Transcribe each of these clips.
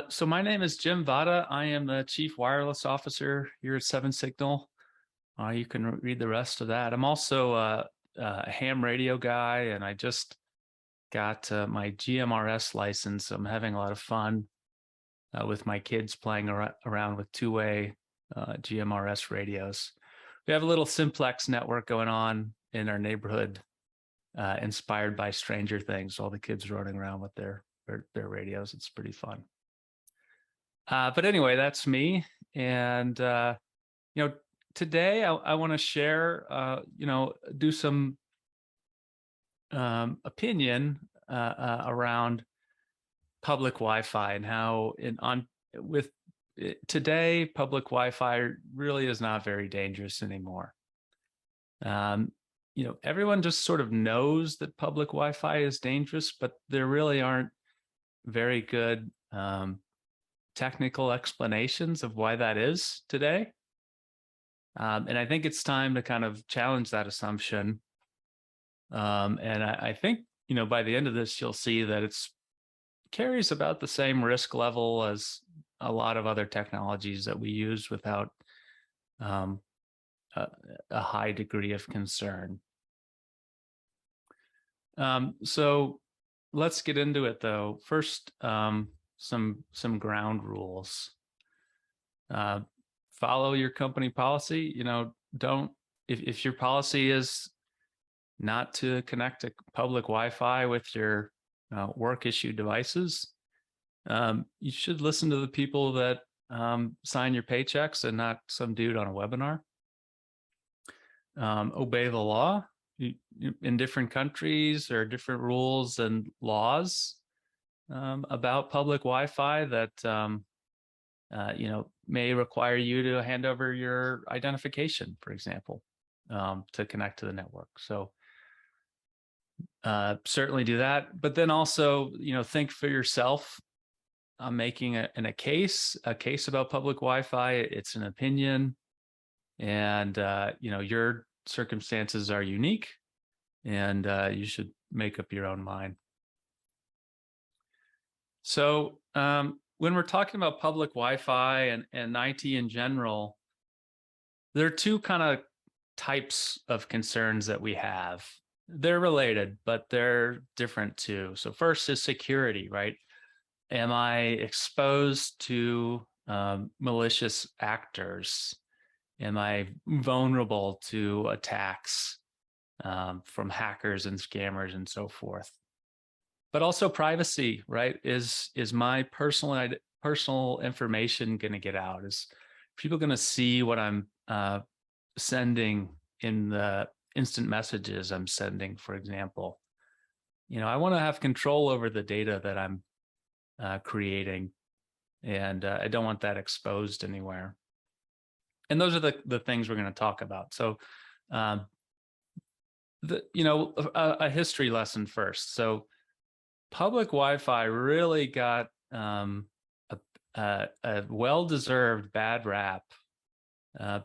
So my name is Jim Vajda. I am the Chief Wireless Officer here at 7Signal. You can read the rest of that. I'm also a ham radio guy, and I just got my GMRS license. I'm having a lot of fun with my kids playing around with two-way GMRS radios. We have a little simplex network going on in our neighborhood, inspired by Stranger Things. All the kids running around with their radios. It's pretty fun. But anyway, that's me. And, today I want to share, do some opinion around public Wi-Fi and how today, public Wi-Fi really is not very dangerous anymore. Everyone just sort of knows that public Wi-Fi is dangerous, but there really aren't very good technical explanations of why that is today. And I think it's time to kind of challenge that assumption. And I think, by the end of this, you'll see that it carries about the same risk level as a lot of other technologies that we use without a high degree of concern. So let's get into it, though. First, some ground rules. Follow your company policy. If your policy is not to connect to public Wi-Fi with your work issue devices, you should listen to the people that sign your paychecks and not some dude on a webinar. Obey the law. In different countries, there are different rules and laws about public Wi-Fi that may require you to hand over your identification, for example, to connect to the network. So certainly do that, but then also think for yourself. I'm making a case about public Wi-Fi. It's an opinion, and your circumstances are unique, and you should make up your own mind. So when we're talking about public Wi-Fi and IT in general, there are two kind of types of concerns that we have. They're related, but they're different too. So first is security, right? Am I exposed to malicious actors? Am I vulnerable to attacks from hackers and scammers and so forth? But also privacy, right? Is my personal information going to get out? Is people going to see what I'm sending in the instant messages I'm sending, for example? I want to have control over the data that I'm creating, and I don't want that exposed anywhere. And those are the things we're going to talk about. So, a history lesson first. So, public Wi-Fi really got a well-deserved bad rap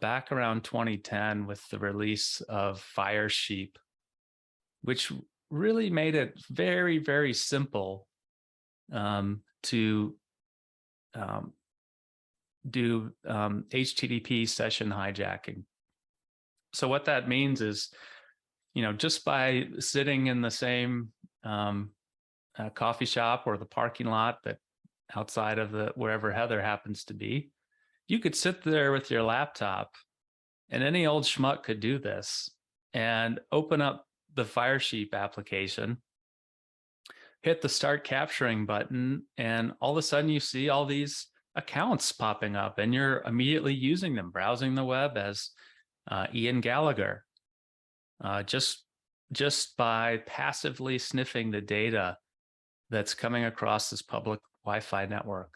back around 2010 with the release of Firesheep, which really made it very, very simple to do HTTP session hijacking. So what that means is, just by sitting in the same coffee shop or the parking lot that outside of wherever Heather happens to be, you could sit there with your laptop, and any old schmuck could do this and open up the Firesheep application, hit the start capturing button, and all of a sudden you see all these accounts popping up, and you're immediately using them, browsing the web as Ian Gallagher, just by passively sniffing the data that's coming across this public Wi-Fi network.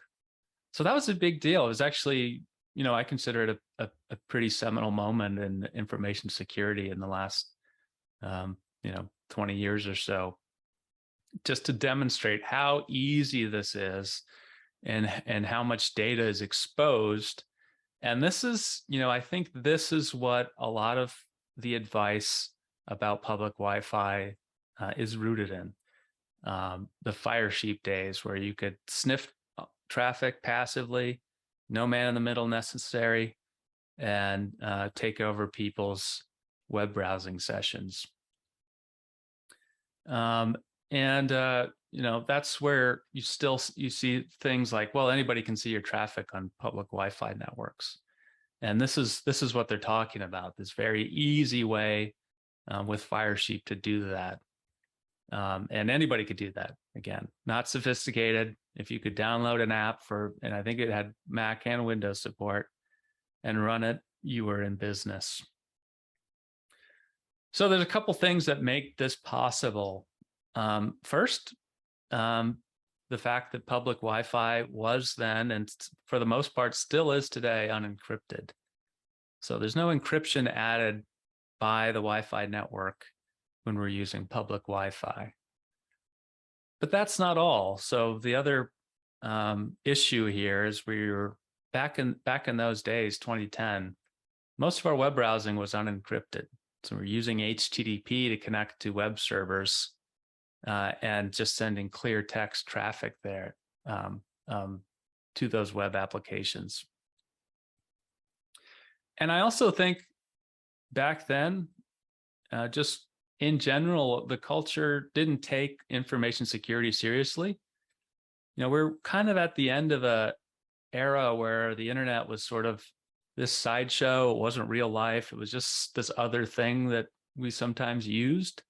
So that was a big deal. It was actually, I consider it a pretty seminal moment in information security in the last, 20 years or so, just to demonstrate how easy this is and how much data is exposed. And this is, I think this is what a lot of the advice about public Wi-Fi is rooted in. The Firesheep days, where you could sniff traffic passively, no man in the middle necessary, and take over people's web browsing sessions. That's where you see things like, well, anybody can see your traffic on public Wi-Fi networks. And this is what they're talking about, this very easy way with Firesheep to do that. And anybody could do that. Again, not sophisticated. If you could download an app and I think it had Mac and Windows support, and run it, you were in business. So there's a couple things that make this possible. First, the fact that public Wi-Fi was then, and for the most part still is today, unencrypted. So there's no encryption added by the Wi-Fi network when we're using public Wi-Fi. But that's not all. So the other issue here is we were back in those days, 2010, most of our web browsing was unencrypted. So we're using HTTP to connect to web servers and just sending clear text traffic there to those web applications. And I also think back then, just in general, the culture didn't take information security seriously. We're kind of at the end of a era where the internet was sort of this sideshow. It wasn't real life. It was just this other thing that we sometimes used.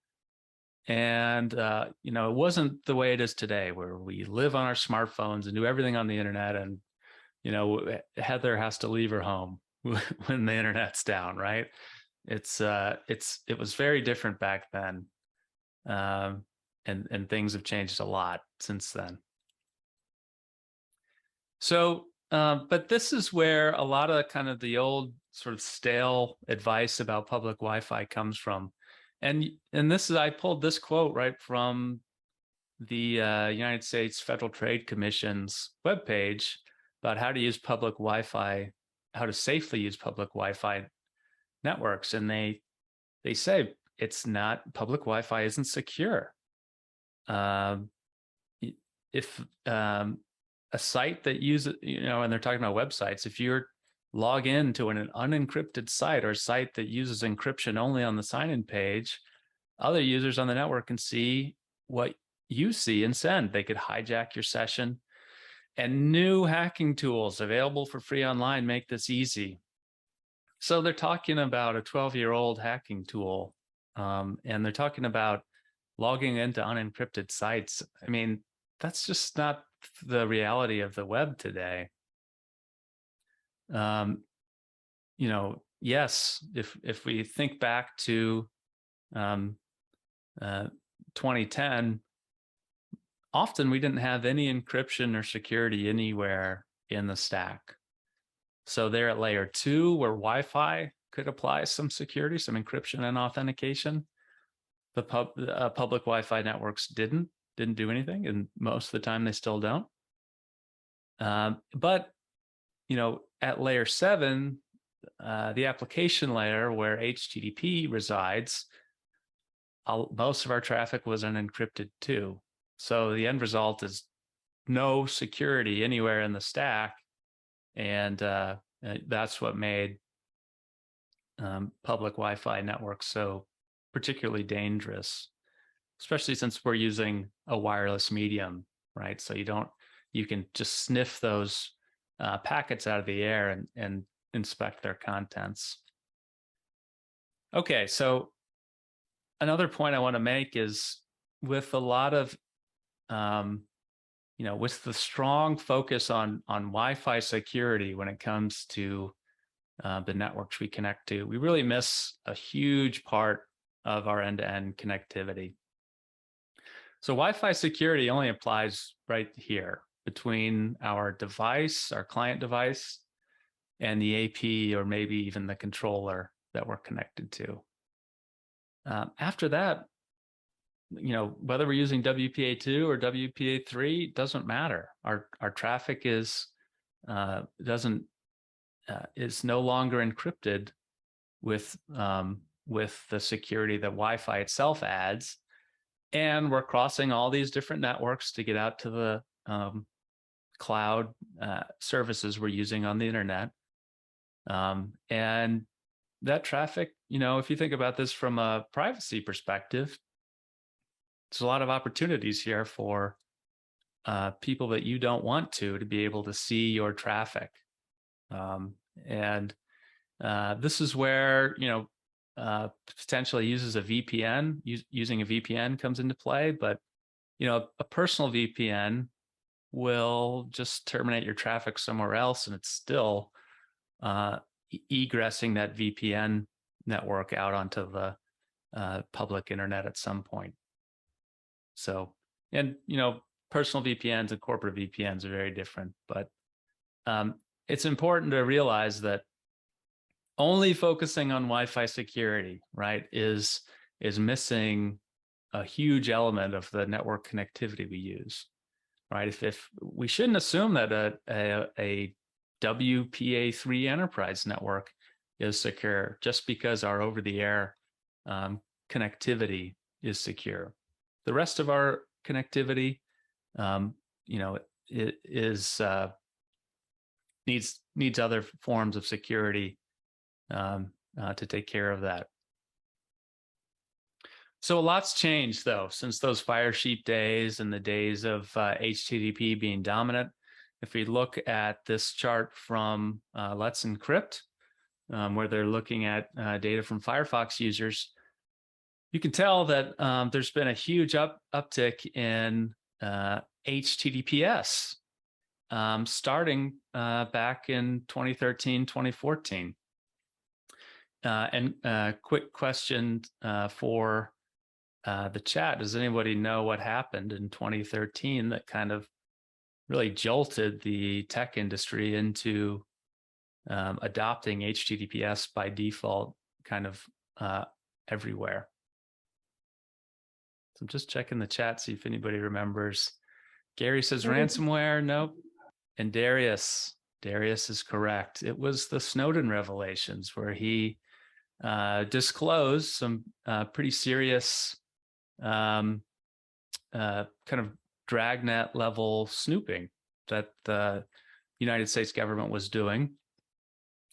And, it wasn't the way it is today, where we live on our smartphones and do everything on the internet. And, Heather has to leave her home when the internet's down, right? It was very different back then. And things have changed a lot since then. So, but this is where a lot of kind of the old sort of stale advice about public Wi-Fi comes from. And I pulled this quote right from the United States Federal Trade Commission's webpage about how to use public Wi-Fi, how to safely use public Wi-Fi networks. And they say public Wi-Fi isn't secure. If a site that uses, and they're talking about websites, if you're log in to an unencrypted site or a site that uses encryption only on the sign-in page, other users on the network can see what you see and send. They could hijack your session. And new hacking tools available for free online make this easy. So they're talking about a 12-year-old hacking tool, and they're talking about logging into unencrypted sites. I mean, that's just not the reality of the web today. Yes, if we think back to 2010, often we didn't have any encryption or security anywhere in the stack. So they're at layer 2, where Wi-Fi could apply some security, some encryption and authentication. The public Wi-Fi networks didn't do anything, and most of the time they still don't. But at layer 7, the application layer where HTTP resides, most of our traffic was unencrypted too. So the end result is no security anywhere in the stack, and that's what made public Wi-Fi networks so particularly dangerous, especially since we're using a wireless medium, right? So you can just sniff those packets out of the air and inspect their contents. Okay, so another point I want to make is with a lot of, with the strong focus on Wi-Fi security when it comes to the networks we connect to, we really miss a huge part of our end-to-end connectivity. So Wi-Fi security only applies right here between our device, our client device, and the AP, or maybe even the controller that we're connected to. After that, whether we're using WPA2 or WPA3, doesn't matter. Our traffic is no longer encrypted with the security that Wi-Fi itself adds, and we're crossing all these different networks to get out to the cloud services we're using on the internet. And that traffic, if you think about this from a privacy perspective, there's a lot of opportunities here for people that you don't want to be able to see your traffic. And this is where, potentially using a VPN comes into play. But, a personal VPN will just terminate your traffic somewhere else, and it's still egressing that VPN network out onto the public internet at some point. So, and, personal VPNs and corporate VPNs are very different, but it's important to realize that only focusing on Wi-Fi security, right, is missing a huge element of the network connectivity we use, right? If we shouldn't assume that a WPA3 enterprise network is secure just because our over-the-air connectivity is secure. The rest of our connectivity, it needs other forms of security to take care of that. So a lot's changed, though, since those Fire Sheep days and the days of HTTP being dominant. If we look at this chart from Let's Encrypt, where they're looking at data from Firefox users, you can tell that there's been a huge uptick in HTTPS starting back in 2013, 2014. And quick question for the chat. Does anybody know what happened in 2013 that kind of really jolted the tech industry into adopting HTTPS by default kind of everywhere? So I'm just checking the chat, see if anybody remembers. Gary says ransomware. Nope. And Darius is correct. It was the Snowden revelations where he disclosed some pretty serious kind of dragnet level snooping that the United States government was doing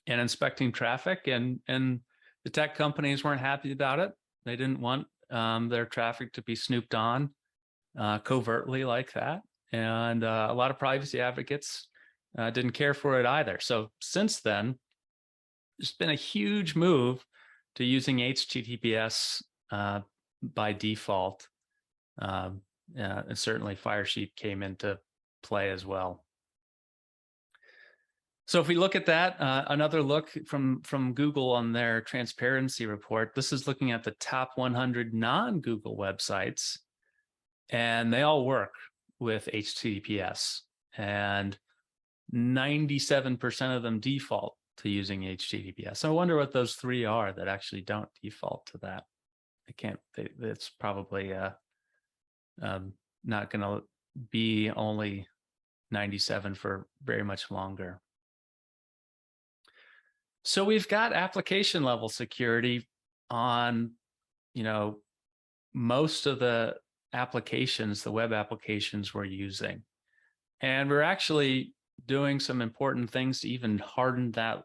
and inspecting traffic, and the tech companies weren't happy about it. They didn't want their traffic to be snooped on covertly like that. And a lot of privacy advocates didn't care for it either. So since then, there's been a huge move to using HTTPS by default. And certainly Firesheep came into play as well. So if we look at that, another look from Google on their transparency report, this is looking at the top 100 non-Google websites, and they all work with HTTPS, and 97% of them default to using HTTPS. So I wonder what those three are that actually don't default to that. It's probably not going to be only 97 for very much longer. So we've got application level security on, most of the applications, the web applications we're using. And we're actually doing some important things to even harden that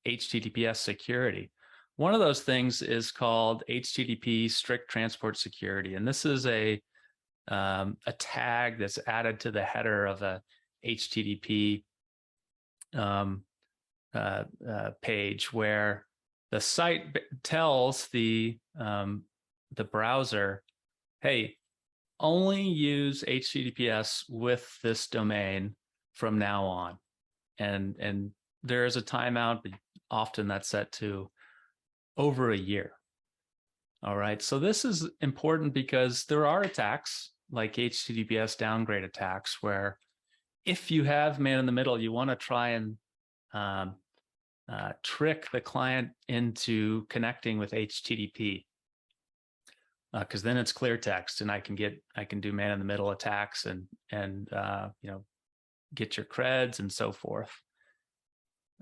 HTTPS security. One of those things is called HTTP strict transport security. And this is a tag that's added to the header of a HTTP page, where the site tells the browser, hey, only use HTTPS with this domain from now on. And there is a timeout, but often that's set to over a year. All right, so this is important because there are attacks like HTTPS downgrade attacks, where if you have man in the middle, you want to try and trick the client into connecting with HTTP, because then it's clear text, and I can do man in the middle attacks and get your creds and so forth.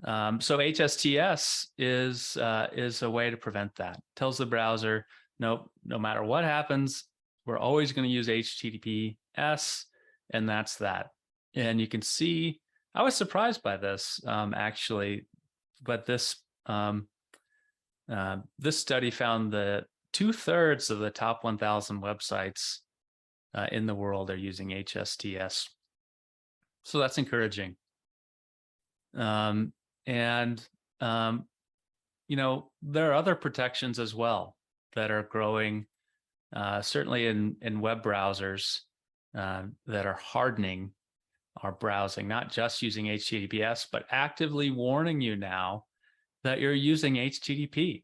So HSTS is a way to prevent that. Tells the browser, nope, no matter what happens, we're always going to use HTTPS, and that's that. And you can see, I was surprised by this actually, but this this study found that 2/3 of the top 1,000 websites in the world are using HSTS. So that's encouraging. And you know, there are other protections as well that are growing, certainly in web browsers that are hardening our browsing, not just using HTTPS, but actively warning you now that you're using HTTP,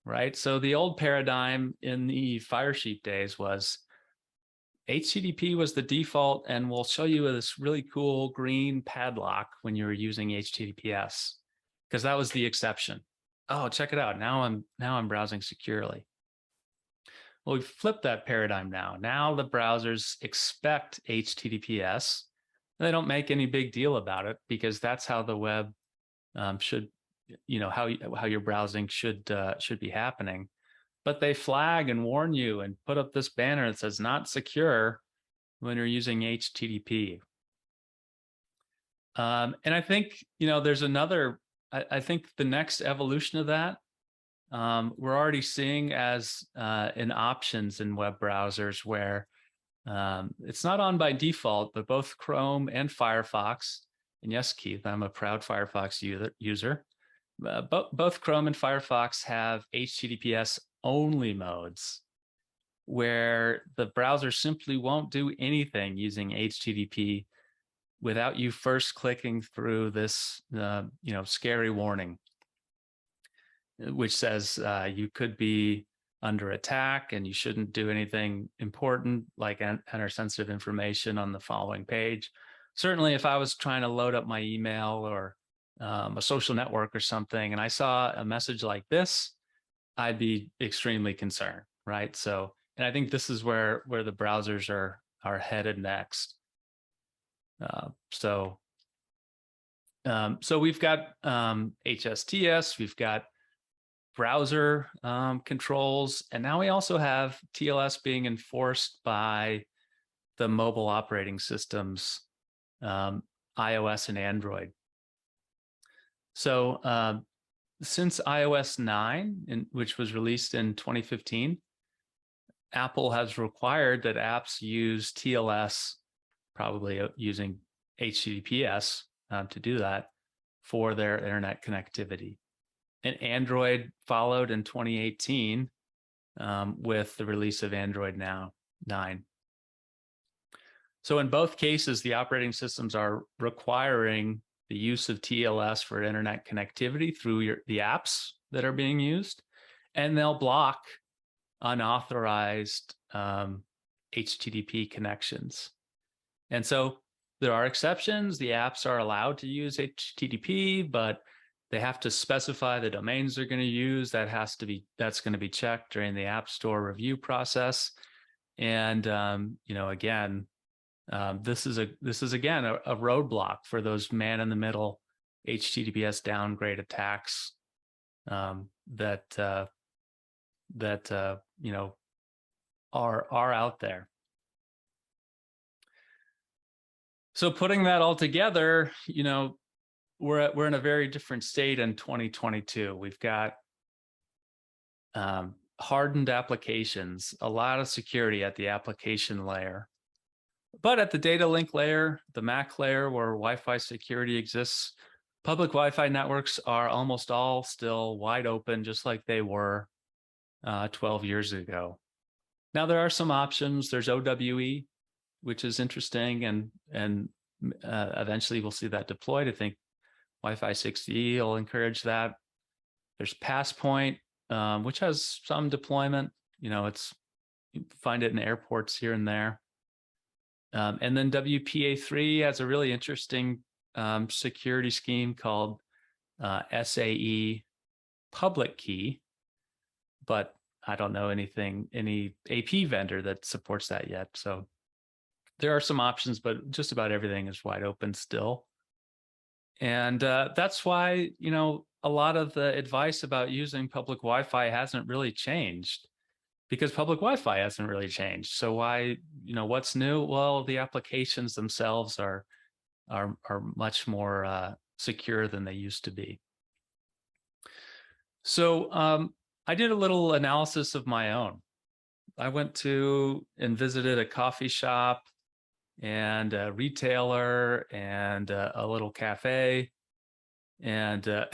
right? So the old paradigm in the Firesheep days was HTTP was the default, and we'll show you this really cool green padlock when you were using HTTPS, because that was the exception. Oh, check it out. Now I'm browsing securely. Well, we've flipped that paradigm now. Now the browsers expect HTTPS. They don't make any big deal about it because that's how the web should, you know, how your browsing should be happening. But they flag and warn you and put up this banner that says not secure when you're using HTTP. And I think, you know, there's another, I think the next evolution of that, we're already seeing as in options in web browsers where it's not on by default, but both Chrome and Firefox, and yes, Keith, I'm a proud Firefox user. Both Chrome and Firefox have HTTPS only modes where the browser simply won't do anything using HTTP without you first clicking through this, you know, scary warning, which says you could be under attack and you shouldn't do anything important like enter sensitive information on the following page. Certainly, if I was trying to load up my email or a social network or something, and I saw a message like this, I'd be extremely concerned, right? So, and I think this is where the browsers are headed next. So we've got HSTS, we've got browser controls, and now we also have TLS being enforced by the mobile operating systems, iOS and Android. So since iOS 9, which was released in 2015, Apple has required that apps use TLS, probably using HTTPS to do that for their internet connectivity. And Android followed in 2018 with the release of Android 9. So in both cases, the operating systems are requiring the use of TLS for internet connectivity through the apps that are being used, and they'll block unauthorized HTTP connections. And so there are exceptions. The apps are allowed to use HTTP, but they have to specify the domains they're going to use. That's going to be checked during the App Store review process. And you know, again, this is again a roadblock for those man-in-the-middle HTTPS downgrade attacks that you know are out there. So putting that all together, you know, we're in a very different state in 2022. We've got hardened applications, a lot of security at the application layer. But at the data link layer, the MAC layer where Wi-Fi security exists, public Wi-Fi networks are almost all still wide open, just like they were 12 years ago. Now, there are some options. There's OWE, which is interesting, and eventually we'll see that deployed. I think Wi-Fi 6E will encourage that. There's Passpoint, which has some deployment. You know, you find it in airports here and there. And then WPA3 has a really interesting security scheme called SAE public key, but I don't know any AP vendor that supports that yet. So there are some options, but just about everything is wide open still. And that's why, you know, a lot of the advice about using public Wi-Fi hasn't really changed, because public Wi-Fi hasn't really changed. So why, what's new? Well, the applications themselves are much more secure than they used to be. So I did a little analysis of my own. I went to and visited a coffee shop and a retailer and a little cafe. And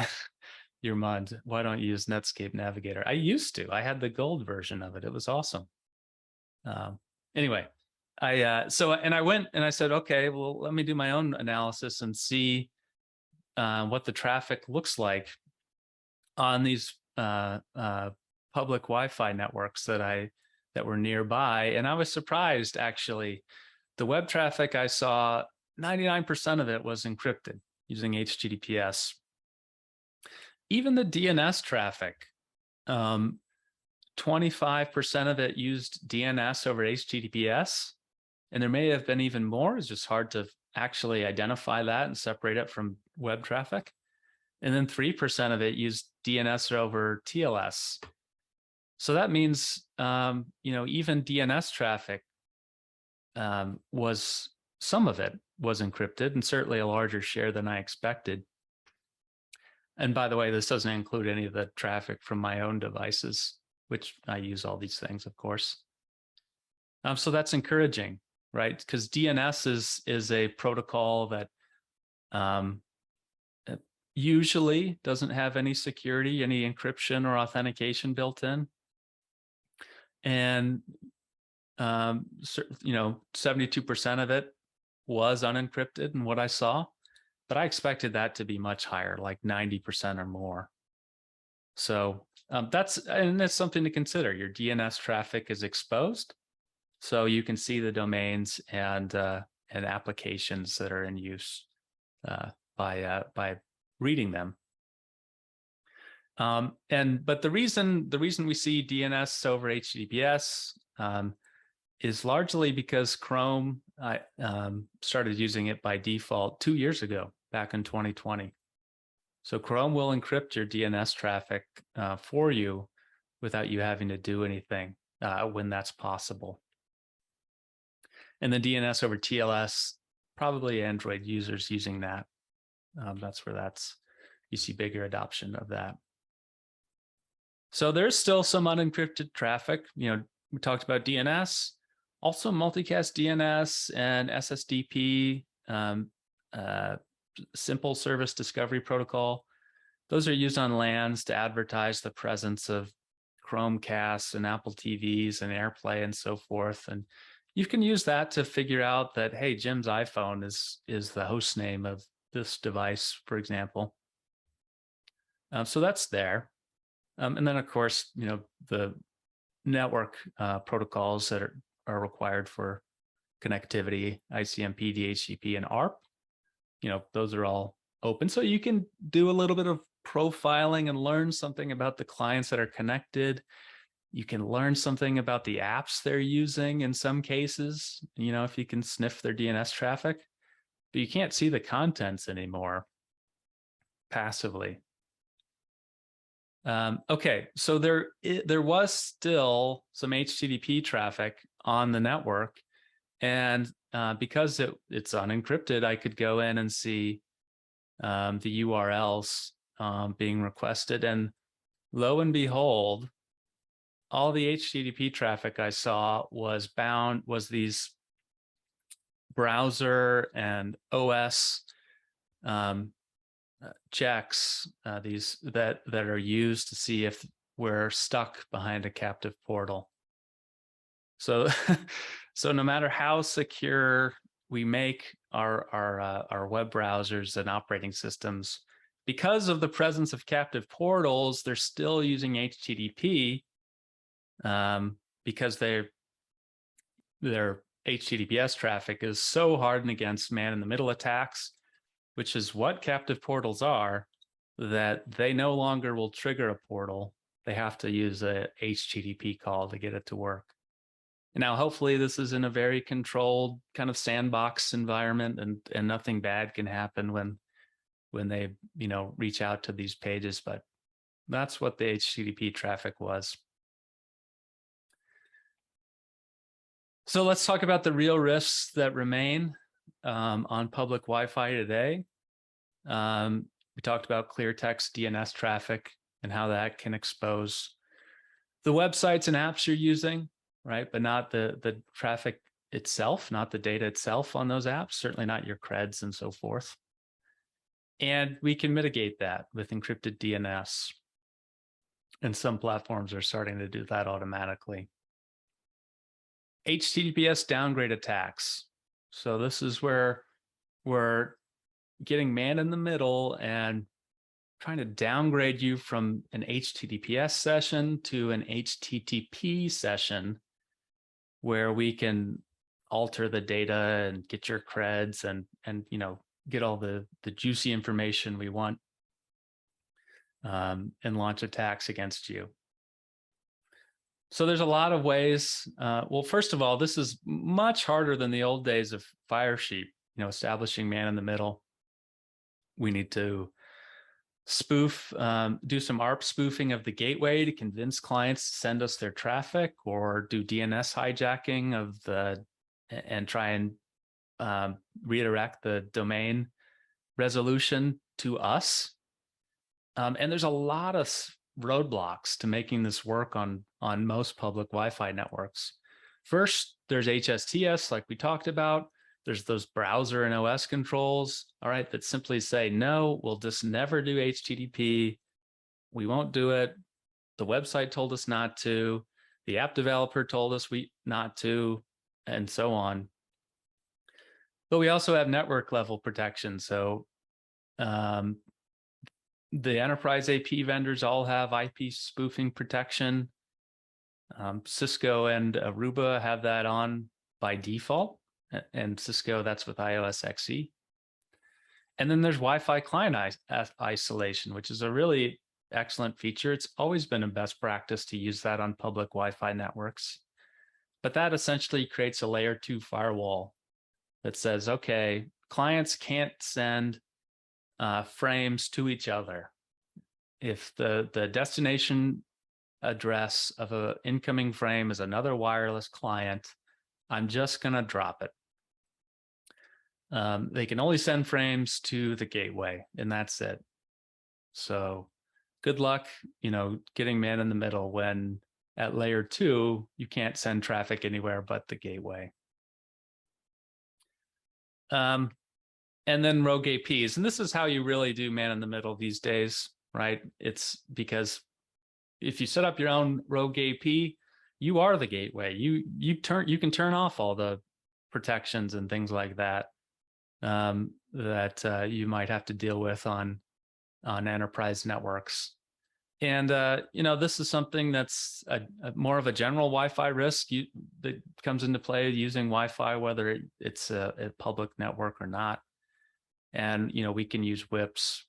your mind, why don't you use Netscape Navigator? I used to. I had the gold version of it. It was awesome. Anyway, I went and I said, okay, well, let me do my own analysis and see what the traffic looks like on these public Wi-Fi networks that were nearby. And I was surprised, actually. The web traffic I saw, 99% of it was encrypted using HTTPS. Even the DNS traffic, 25% of it used DNS over HTTPS, and there may have been even more. It's just hard to actually identify that and separate it from web traffic. And then 3% of it used DNS over TLS. So that means, even DNS traffic some of it was encrypted, and certainly a larger share than I expected. And by the way, this doesn't include any of the traffic from my own devices, which I use all these things, of course. So that's encouraging, right? Because DNS is a protocol that usually doesn't have any security, any encryption or authentication built in. And 72% of it was unencrypted in what I saw, but I expected that to be much higher, like 90% or more. So that's something to consider. Your DNS traffic is exposed, so you can see the domains and applications that are in use by reading them. But the reason we see DNS over HTTPS is largely because Chrome started using it by default 2 years ago, back in 2020. So Chrome will encrypt your DNS traffic for you without you having to do anything when that's possible. And the DNS over TLS, probably Android users using that. That's where you see bigger adoption of that. So there's still some unencrypted traffic. We talked about DNS, also multicast DNS and SSDP, simple service discovery protocol. Those are used on LANs to advertise the presence of Chromecasts and Apple TVs and AirPlay and so forth. And you can use that to figure out that, hey, Jim's iPhone is the host name of this device, for example. So that's there. And then, of course, the network protocols that are required for connectivity, ICMP, DHCP, and ARP, those are all open. So you can do a little bit of profiling and learn something about the clients that are connected. You can learn something about the apps they're using in some cases, if you can sniff their DNS traffic, but you can't see the contents anymore passively. Okay, so there was still some HTTP traffic on the network, and because it's unencrypted, I could go in and see the URLs being requested, and lo and behold, all the HTTP traffic I saw was these browser and OS checks, these that are used to see if we're stuck behind a captive portal. So so no matter how secure we make our web browsers and operating systems, because of the presence of captive portals, they're still using HTTP because their HTTPS traffic is so hardened against man-in-the-middle attacks, which is what captive portals are, that they no longer will trigger a portal. They have to use a HTTP call to get it to work. Now, hopefully this is in a very controlled kind of sandbox environment, and nothing bad can happen when they, reach out to these pages, but that's what the HTTP traffic was. So let's talk about the real risks that remain on public Wi-Fi today. We talked about clear text DNS traffic and how that can expose the websites and apps you're using, right? But not the traffic itself, not the data itself on those apps, certainly not your creds and so forth. And we can mitigate that with encrypted DNS. And some platforms are starting to do that automatically. HTTPS downgrade attacks. So this is where we're getting man in the middle and trying to downgrade you from an HTTPS session to an HTTP session, where we can alter the data and get your creds and get all the juicy information we want, and launch attacks against you. So there's a lot of ways. Well, first of all, this is much harder than the old days of Firesheep, establishing man in the middle. We need to spoof, do some ARP spoofing of the gateway to convince clients to send us their traffic, or do DNS hijacking of and try and redirect the domain resolution to us. And there's a lot of roadblocks to making this work on most public Wi-Fi networks. First, there's HSTS, like we talked about. There's those browser and OS controls, all right, that simply say, no, we'll just never do HTTP. We won't do it. The website told us not to. The app developer told us not to, and so on. But we also have network level protection. So the enterprise AP vendors all have IP spoofing protection. Cisco and Aruba have that on by default. And Cisco, that's with iOS XE. And then there's Wi-Fi client isolation, which is a really excellent feature. It's always been a best practice to use that on public Wi-Fi networks. But that essentially creates a layer 2 firewall that says, okay, clients can't send frames to each other. If the destination address of an incoming frame is another wireless client, I'm just going to drop it. They can only send frames to the gateway, and that's it. So good luck, getting man in the middle when at layer 2, you can't send traffic anywhere but the gateway. And then rogue APs. And this is how you really do man in the middle these days, right? It's because if you set up your own rogue AP, you are the gateway. You can turn off all the protections and things like that that you might have to deal with on enterprise networks. And this is something that's more of a general Wi-Fi risk that comes into play using Wi-Fi, whether it's a public network or not. And we can use WIPs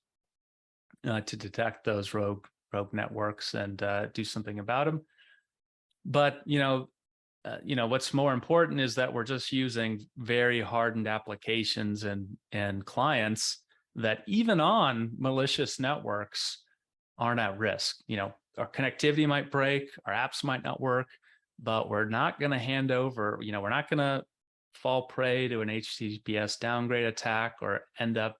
to detect those rogue networks and do something about them. But what's more important is that we're just using very hardened applications and clients that even on malicious networks aren't at risk. Our connectivity might break, our apps might not work, but we're not going to hand over, we're not going to fall prey to an HTTPS downgrade attack or end up,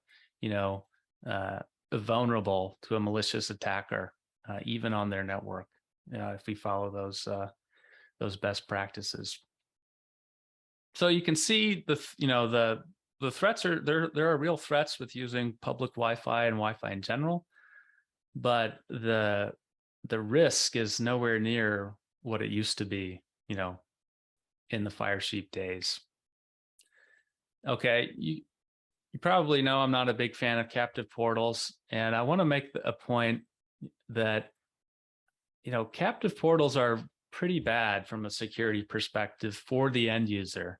vulnerable to a malicious attacker, even on their network, if we follow those best practices. So you can see the threats are there are real threats with using public Wi-Fi and Wi-Fi in general, but the risk is nowhere near what it used to be, in the Firesheep days. Okay, you probably know I'm not a big fan of captive portals, and I want to make a point that captive portals are pretty bad from a security perspective for the end user.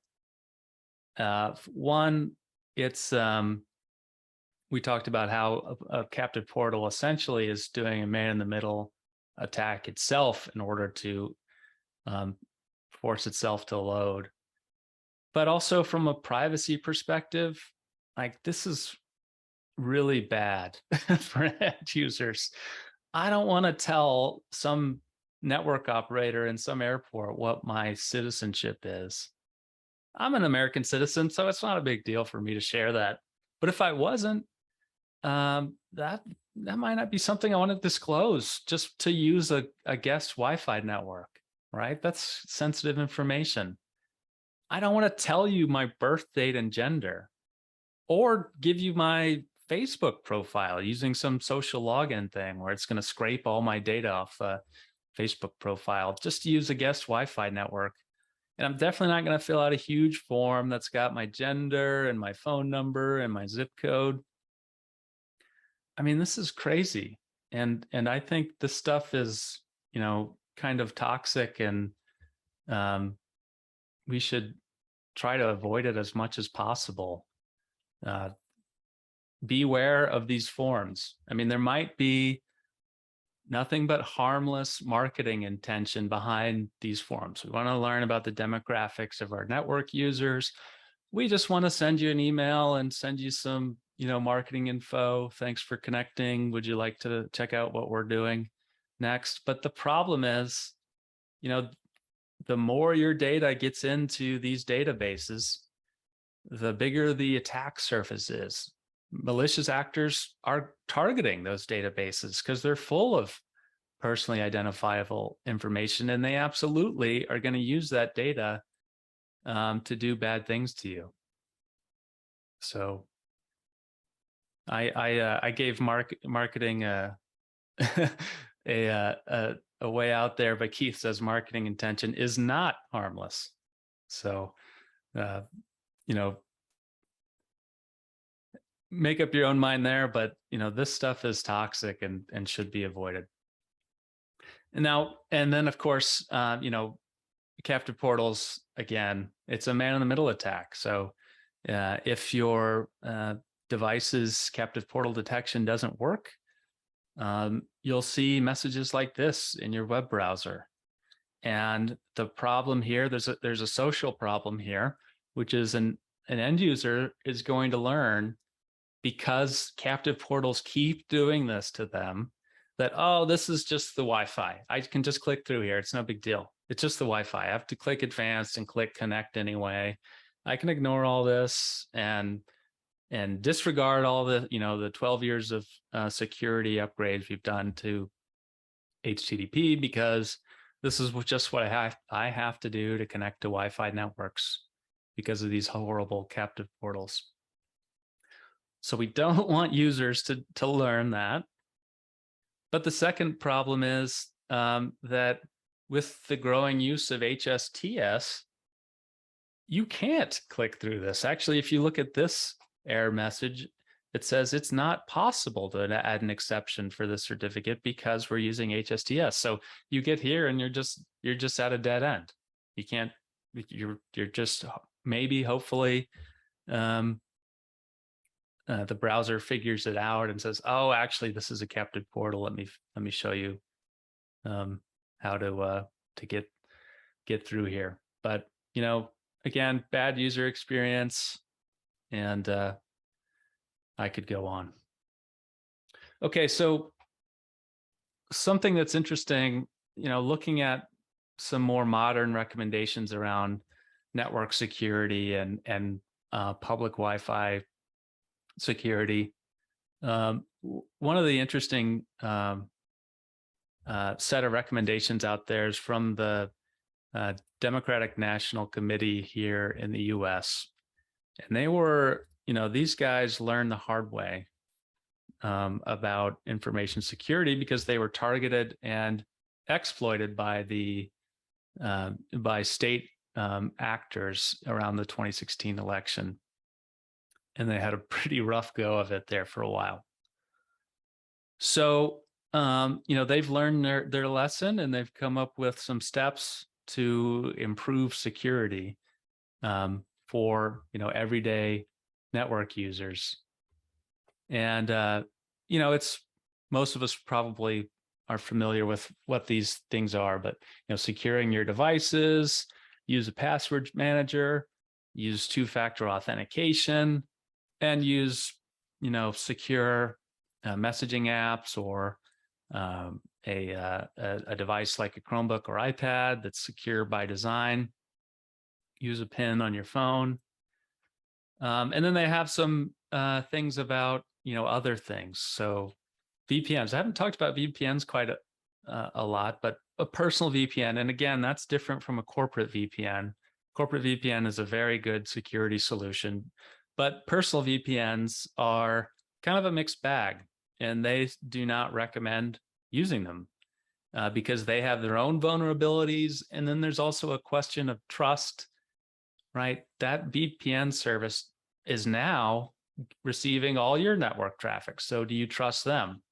One, it's we talked about how a captive portal essentially is doing a man-in-the-middle attack itself in order to force itself to load. But also from a privacy perspective, this is really bad for end users. I don't want to tell some network operator in some airport what my citizenship is. I'm an American citizen, so it's not a big deal for me to share that. But if I wasn't, that might not be something I want to disclose just to use a guest Wi-Fi network, right? That's sensitive information. I don't want to tell you my birth date and gender or give you my Facebook profile using some social login thing where it's going to scrape all my data off a Facebook profile just to use a guest Wi-Fi network. And I'm definitely not going to fill out a huge form that's got my gender and my phone number and my zip code. I mean, this is crazy. And I think this stuff is, kind of toxic, and we should try to avoid it as much as possible. Beware of these forms. I mean, there might be nothing but harmless marketing intention behind these forms. We want to learn about the demographics of our network users. We just want to send you an email and send you some, marketing info. Thanks for connecting. Would you like to check out what we're doing next? But the problem is, the more your data gets into these databases, the bigger the attack surface is. Malicious actors are targeting those databases because they're full of personally identifiable information, and they absolutely are going to use that data to do bad things to you. So I gave marketing a way out there, but Keith says marketing intention is not harmless. So make up your own mind there, but this stuff is toxic and should be avoided. And then of course, captive portals, again, it's a man in the middle attack. So if your device's captive portal detection doesn't work, you'll see messages like this in your web browser. And the problem here, there's a social problem here, which is an end user is going to learn, because captive portals keep doing this to them, that, oh, this is just the Wi-Fi. I can just click through here. It's no big deal. It's just the Wi-Fi. I have to click advanced and click connect anyway. I can ignore all this and disregard all the, the 12 years of security upgrades we've done to HTTP, because this is just what I have to do to connect to Wi-Fi networks because of these horrible captive portals. So we don't want users to learn that. But the second problem is that with the growing use of HSTS, you can't click through this. Actually, if you look at this error message, it says it's not possible to add an exception for the certificate because we're using HSTS. So you get here and you're just at a dead end. You can't. You're just maybe, hopefully, the browser figures it out and says, "Oh, actually, this is a captive portal. Let me show you how to get through here." But again, bad user experience, and I could go on. Okay, so something that's interesting, looking at some more modern recommendations around network security and public Wi-Fi security. One of the interesting set of recommendations out there is from the Democratic National Committee here in the US. And they were, these guys learned the hard way about information security because they were targeted and exploited by by state actors around the 2016 election. And they had a pretty rough go of it there for a while. So, they've learned their lesson, and they've come up with some steps to improve security for, everyday network users. And, it's, most of us probably are familiar with what these things are, but, securing your devices, use a password manager, use two-factor authentication, and use, secure messaging apps, or a device like a Chromebook or iPad that's secure by design. use a PIN on your phone. And then they have some things about, other things. So VPNs. I haven't talked about VPNs quite a lot, but a personal VPN, and again, that's different from a corporate VPN. Corporate VPN is a very good security solution, but personal VPNs are kind of a mixed bag, and they do not recommend using them because they have their own vulnerabilities. And then there's also a question of trust, right? That VPN service is now receiving all your network traffic. So do you trust them,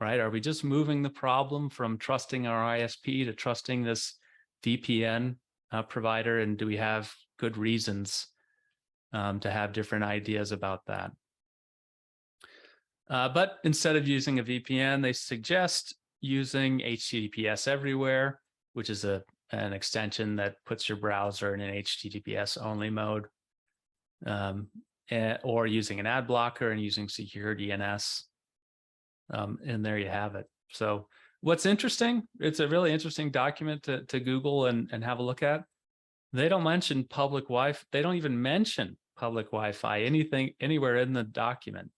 right? Are we just moving the problem from trusting our ISP to trusting this VPN provider? And do we have good reasons to have different ideas about that? But instead of using a VPN, they suggest using HTTPS everywhere, which is an extension that puts your browser in an HTTPS only mode, or using an ad blocker and using secure DNS. And there you have it. So what's interesting, it's a really interesting document to Google and have a look at. They don't mention public Wi-Fi. They don't even mention public Wi-Fi, anything, anywhere in the document,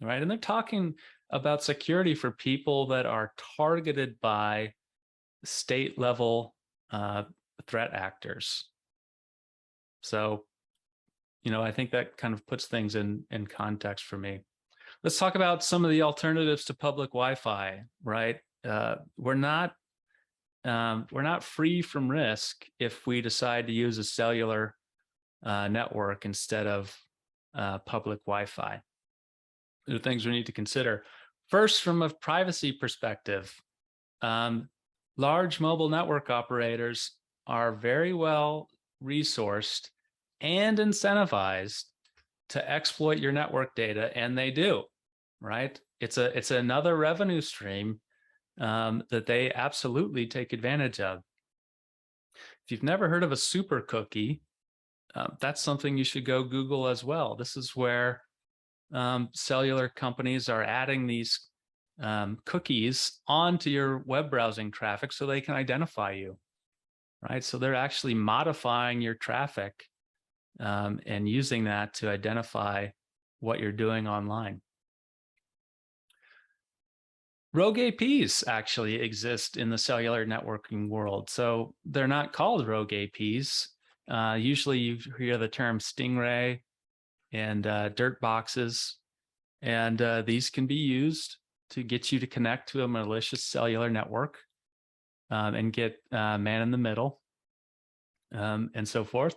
right? And they're talking about security for people that are targeted by state level threat actors. So, I think that kind of puts things in context for me. Let's talk about some of the alternatives to public Wi-Fi, right? We're not free from risk if we decide to use a cellular network instead of public Wi-Fi. There are things we need to consider. First, from a privacy perspective, large mobile network operators are very well resourced and incentivized to exploit your network data, and they do, right? It's another revenue stream that they absolutely take advantage of. If you've never heard of a super cookie, that's something you should go Google as well. This is where cellular companies are adding these cookies onto your web browsing traffic so they can identify you, right? So they're actually modifying your traffic and using that to identify what you're doing online. Rogue APs actually exist in the cellular networking world. So they're not called rogue APs. Usually you hear the term Stingray and dirt boxes, and these can be used to get you to connect to a malicious cellular network and get man in the middle and so forth.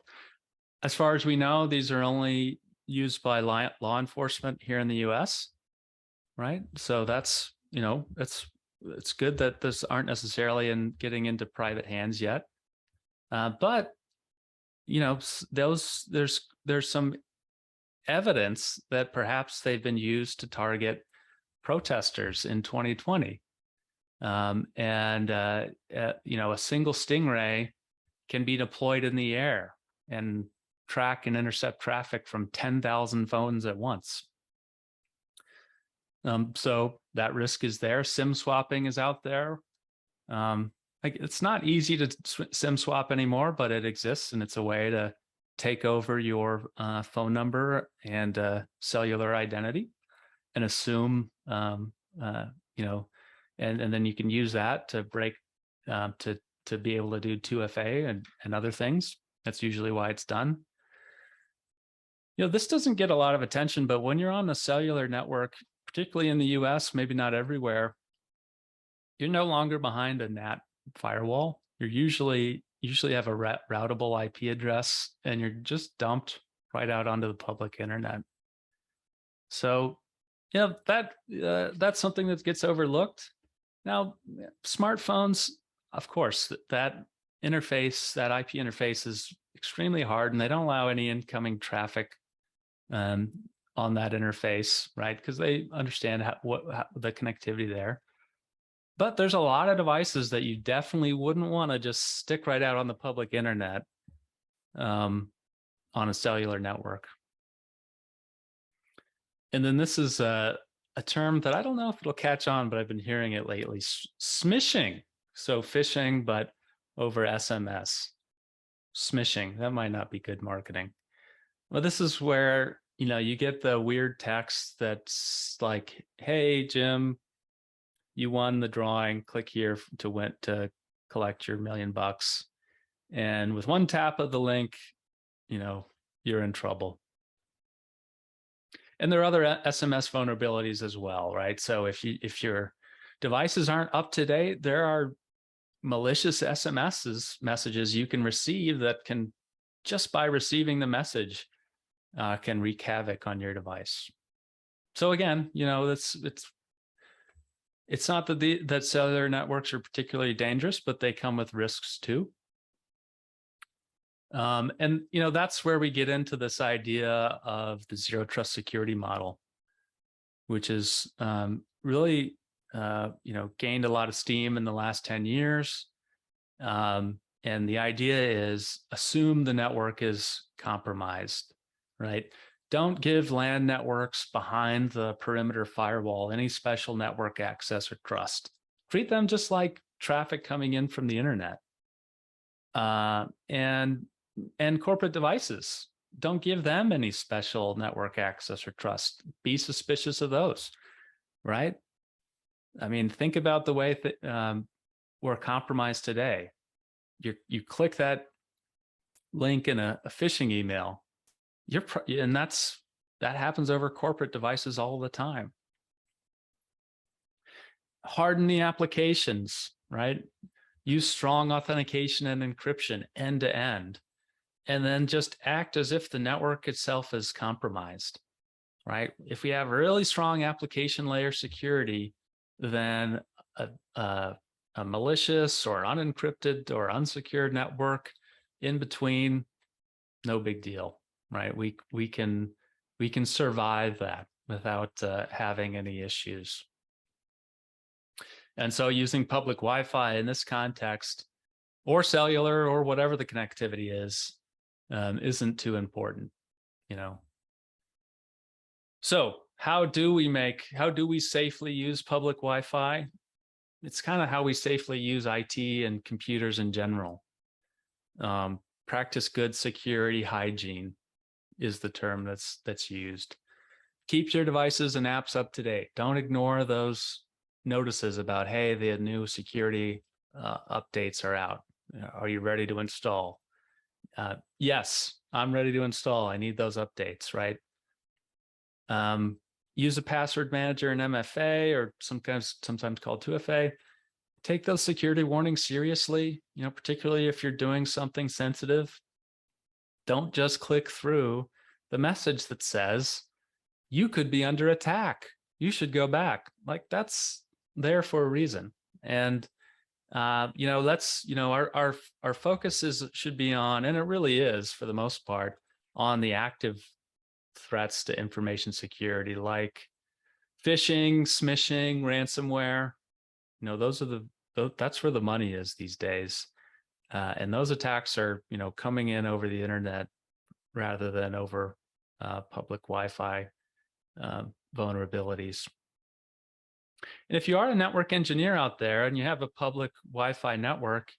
As far as we know, these are only used by law enforcement here in the US, right? So that's, it's good that this aren't necessarily getting into private hands yet. But, there's some evidence that perhaps they've been used to target protesters in 2020. A single Stingray can be deployed in the air and track and intercept traffic from 10,000 phones at once. So that risk is there. SIM swapping is out there. It's not easy to SIM swap anymore, but it exists, and it's a way to take over your phone number and cellular identity and assume, and then you can use that to break, to be able to do 2FA and other things. That's usually why it's done. This doesn't get a lot of attention, but when you're on a cellular network, particularly in the US, maybe not everywhere, you're no longer behind a NAT firewall. You're usually have a routable IP address, and you're just dumped right out onto the public internet. So, that's something that gets overlooked. Now, smartphones, of course, that interface, that IP interface is extremely hard, and they don't allow any incoming traffic on that interface, right? Because they understand the connectivity there. But there's a lot of devices that you definitely wouldn't want to just stick right out on the public internet on a cellular network. And then this is a term that I don't know if it'll catch on, but I've been hearing it lately, smishing. So phishing, but over SMS. smishing. That might not be good marketing. Well, this is where, you get the weird text that's like, hey, Jim, you won the drawing. Click here to collect your $1 million. And with one tap of the link, you're in trouble. And there are other SMS vulnerabilities as well, right? So if your devices aren't up to date, there are malicious messages you can receive that can, just by receiving the message, can wreak havoc on your device. So again, it's not that cellular networks are particularly dangerous, but they come with risks too. And that's where we get into this idea of the zero trust security model, which is really gained a lot of steam in the last 10 years. And the idea is assume the network is compromised, right? Don't give LAN networks behind the perimeter firewall any special network access or trust. Treat them just like traffic coming in from the internet. And corporate devices, don't give them any special network access or trust. Be suspicious of those, right? I mean, think about the way that we're compromised today. You click that link in a phishing email, and that happens over corporate devices all the time. Harden the applications, right? Use strong authentication and encryption end to end, and then just act as if the network itself is compromised, right? If we have really strong application layer security, then a malicious or unencrypted or unsecured network in between, no big deal, right? We can survive that without having any issues. And so using public Wi-Fi in this context, or cellular, or whatever the connectivity is, isn't too important, So how do we safely use public Wi-Fi? It's kind of how we safely use IT and computers in general. Practice good security hygiene is the term that's used. Keep your devices and apps up to date. Don't ignore those notices about, hey, the new security updates are out. Are you ready to install? Yes, I'm ready to install. I need those updates, right? Use a password manager in MFA, or sometimes called 2FA. Take those security warnings seriously, particularly if you're doing something sensitive. Don't just click through the message that says, you could be under attack. You should go back. Like, that's there for a reason. And, our focus should be on, and it really is for the most part, on the active threats to information security, like phishing, smishing, ransomware. That's where the money is these days. And those attacks are, coming in over the internet rather than over public Wi-Fi vulnerabilities. And if you are a network engineer out there and you have a public Wi-Fi network,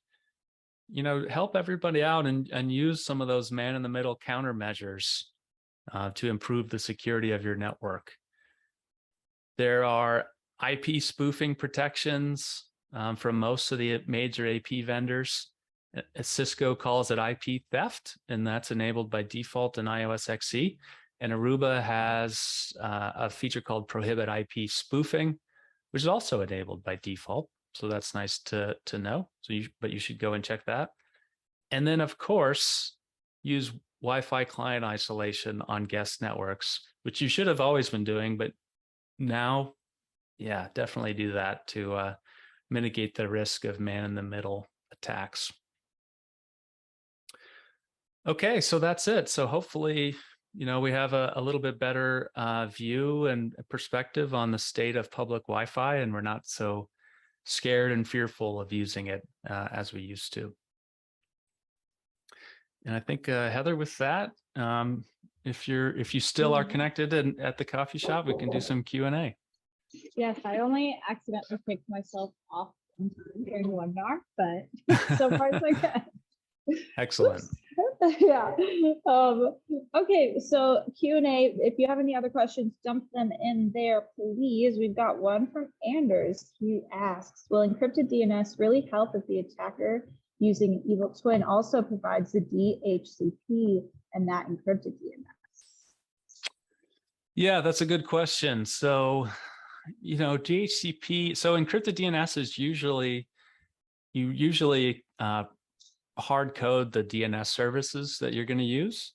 help everybody out and use some of those man-in-the-middle countermeasures to improve the security of your network. There are IP spoofing protections from most of the major AP vendors. Cisco calls it IP theft, and that's enabled by default in iOS XE. And Aruba has a feature called Prohibit IP Spoofing, which is also enabled by default. So that's nice to know. But you should go and check that. And then, of course, use Wi-Fi client isolation on guest networks, which you should have always been doing, but now, yeah, definitely do that to mitigate the risk of man-in-the-middle attacks. Okay, so that's it. So hopefully, we have a little bit better view and perspective on the state of public Wi-Fi, and we're not so scared and fearful of using it as we used to. And I think, Heather, with that, if you still are connected and at the coffee shop, we can do some Q&A. Yes, I only accidentally kicked myself off during the webinar, but so far so good. Excellent. Yeah. Okay, so Q&A, if you have any other questions, dump them in there, please. We've got one from Anders. He asks, will encrypted DNS really help if the attacker using an evil twin also provides the DHCP and that encrypted DNS? Yeah, that's a good question. So, DHCP, so encrypted DNS is usually hard code the DNS services that you're going to use.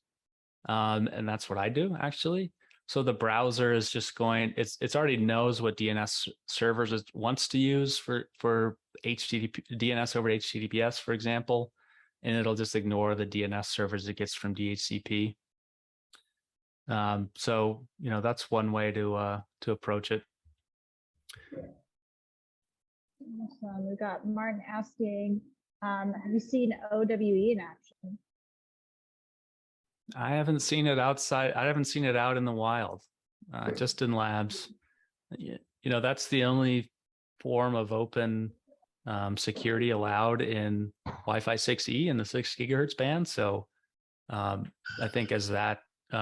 And that's what I do, actually. So the browser is just it's already knows what DNS servers it wants to use for HTTP DNS over HTTPS, for example, and it'll just ignore the DNS servers it gets from DHCP. So that's one way to approach it. Awesome. We've got Martin asking, have you seen OWE in action? I haven't seen it outside. I haven't seen it out in the wild, just in labs. That's the only form of open security allowed in Wi-Fi 6E in the 6 gigahertz band. So I think as that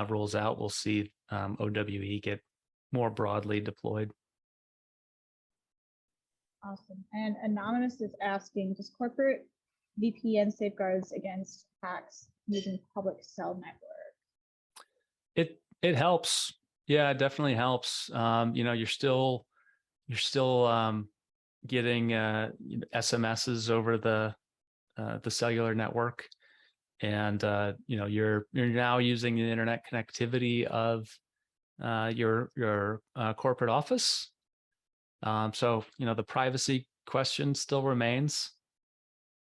rolls out, we'll see OWE get more broadly deployed. Awesome. And Anonymous is asking, does corporate VPN safeguards against hacks using public cell network? It helps. Yeah, it definitely helps. You're still getting SMSs over the cellular network, and you're now using the internet connectivity of your corporate office. So the privacy question still remains.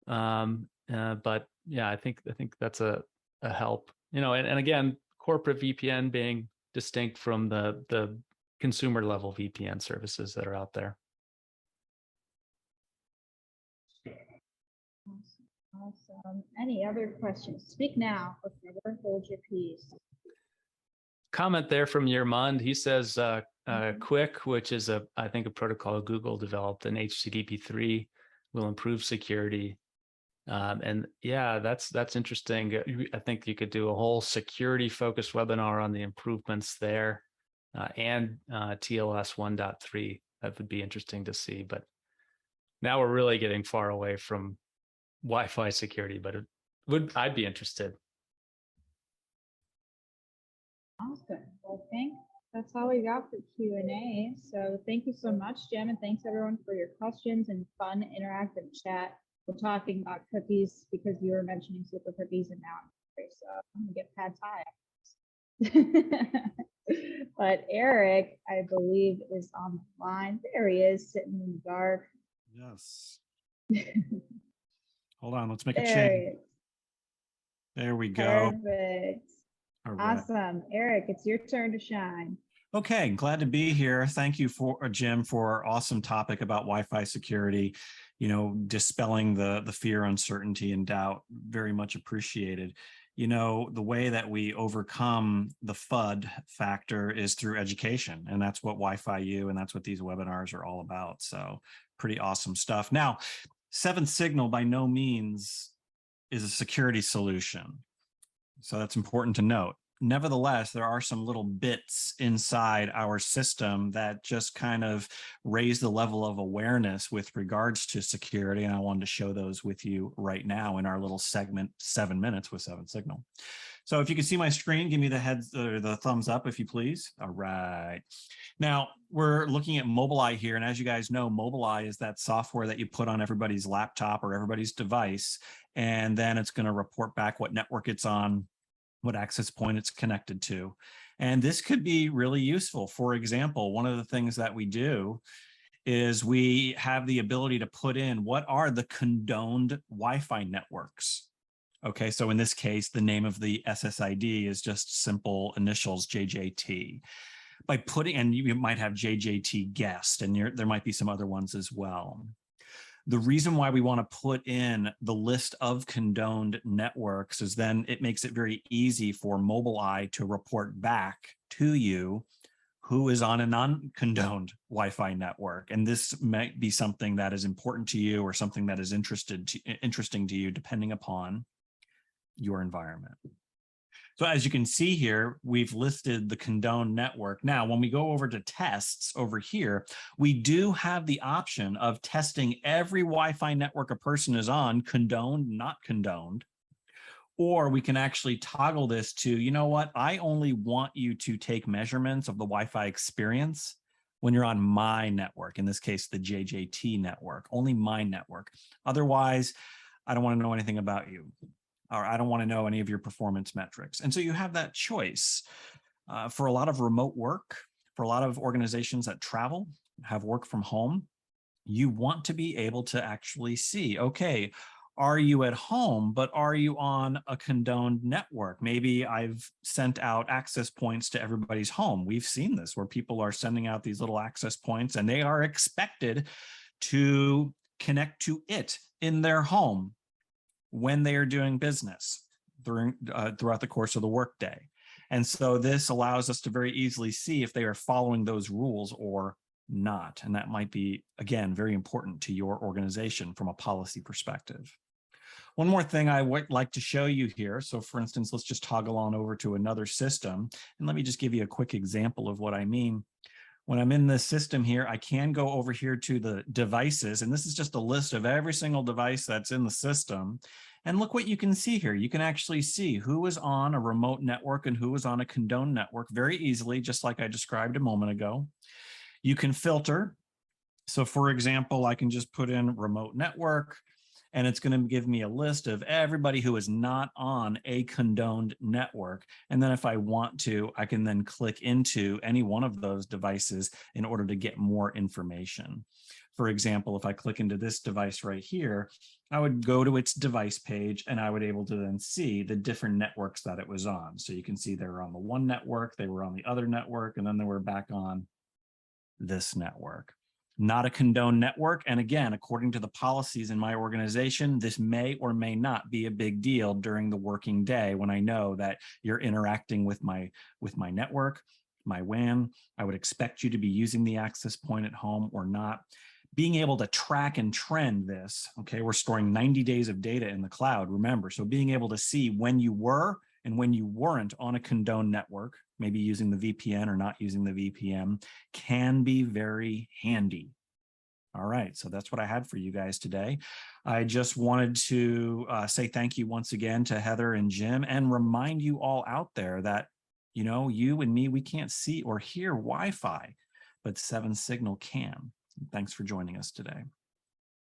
But yeah, I think that's a help. And again, corporate VPN being distinct from the consumer level VPN services that are out there. Awesome. Any other questions? Speak now or never hold your peace. Comment there from Yermund. He says Quick, which is I think a protocol Google developed in HTTP3, will improve security. And yeah, that's interesting. I think you could do a whole security focused webinar on the improvements there, and TLS 1.3. That would be interesting to see. But now we're really getting far away from Wi-Fi security, but I'd be interested. Awesome. Well, that's all we got for Q&A. So thank you so much, Jim, and thanks everyone for your questions and fun interactive chat. We're talking about cookies because you were mentioning super cookies, and now I'm hungry, so I'm gonna get pad thai. But Eric, I believe, is on the line. There he is, sitting in the dark. Yes. Hold on, let's make a change. There we go. Perfect. All right. Awesome. Eric, it's your turn to shine. Okay, glad to be here. Thank you for Jim for awesome topic about Wi-Fi security, dispelling the fear, uncertainty, and doubt. Very much appreciated. The way that we overcome the FUD factor is through education, and that's what Wi-Fi U and that's what these webinars are all about. So pretty awesome stuff. Now, Seventh Signal by no means is a security solution. So that's important to note. Nevertheless, there are some little bits inside our system that just kind of raise the level of awareness with regards to security. And I wanted to show those with you right now in our little segment, 7 minutes with Seventh Signal. So if you can see my screen, give me the heads or the thumbs up, if you please. All right. Now we're looking at Mobileye here. And as you guys know, Mobileye is that software that you put on everybody's laptop or everybody's device. And then it's going to report back what network it's on, what access point it's connected to. And this could be really useful. For example, one of the things that we do is we have the ability to put in what are the condoned Wi-Fi networks. Okay, so in this case, the name of the SSID is just simple initials JJT. By putting, and you might have JJT guest, and there might be some other ones as well. The reason why we want to put in the list of condoned networks is then it makes it very easy for Mobileye to report back to you who is on a non-condoned Wi-Fi network. And this might be something that is important to you or something that is interesting to you, depending upon your environment. So as you can see here, we've listed the condoned network. Now, when we go over to tests over here, we do have the option of testing every Wi-Fi network a person is on, condoned, not condoned. Or we can actually toggle this to, you know what, I only want you to take measurements of the Wi-Fi experience when you're on my network, in this case, the JJT network, only my network. Otherwise, I don't want to know anything about you, or I don't want to know any of your performance metrics. And so you have that choice. For a lot of remote work, for a lot of organizations that travel, have work from home, you want to be able to actually see, okay, are you at home, but are you on a condoned network? Maybe I've sent out access points to everybody's home. We've seen this where people are sending out these little access points and they are expected to connect to it in their home when they are doing business throughout the course of the workday. And so this allows us to very easily see if they are following those rules or not. And that might be, again, very important to your organization from a policy perspective. One more thing I would like to show you here. So for instance, let's just toggle on over to another system. And let me just give you a quick example of what I mean. When I'm in this system here, I can go over here to the devices. And this is just a list of every single device that's in the system. And look what you can see here. You can actually see who is on a remote network and who is on a condoned network very easily, just like I described a moment ago. You can filter. So for example, I can just put in remote network, and it's going to give me a list of everybody who is not on a condoned network. And then if I want to, I can then click into any one of those devices in order to get more information. For example, if I click into this device right here, I would go to its device page and I would able to then see the different networks that it was on. So you can see they were on the one network, they were on the other network, and then they were back on this network. Not a condoned network. And again, according to the policies in my organization, this may or may not be a big deal during the working day when I know that you're interacting with my network, my WAN. I would expect you to be using the access point at home or not. Being able to track and trend this, okay, we're storing 90 days of data in the cloud, remember. So being able to see when you were and when you weren't on a condoned network, maybe using the VPN or not using the VPN, can be very handy. All right, so that's what I had for you guys today. I just wanted to say thank you once again to Heather and Jim, and remind you all out there that, you know, you and me, we can't see or hear Wi-Fi, but 7 Signal can. Thanks for joining us today.